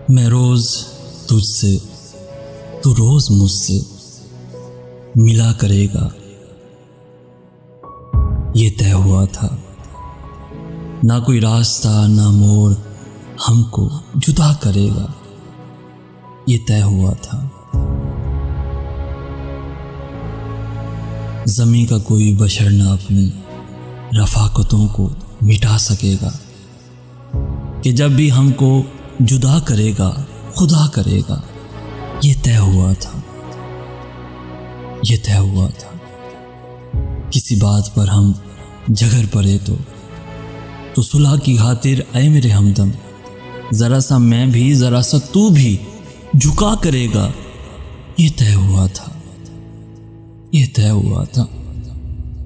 मैं रोज तुझसे, तू रोज मुझसे मिला करेगा, ये तय हुआ था। ना कोई रास्ता ना मोड़ हमको जुदा करेगा, ये तय हुआ था। ज़मीं का कोई बशर ना अपनी रफ़ाकतों को मिटा सकेगा, कि जब भी हमको जुदा करेगा खुदा करेगा, ये तय हुआ था, ये तय हुआ था। किसी बात पर हम झगड़ पड़े तो सुलह की खातिर ऐ मेरे हमदम, ज़रा सा मैं भी ज़रा सा तू भी झुका करेगा, ये तय हुआ था, ये तय हुआ था।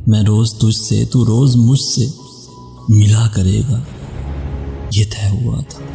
मैं रोज़ तुझसे तू रोज़ मुझसे मिला करेगा, ये तय हुआ था।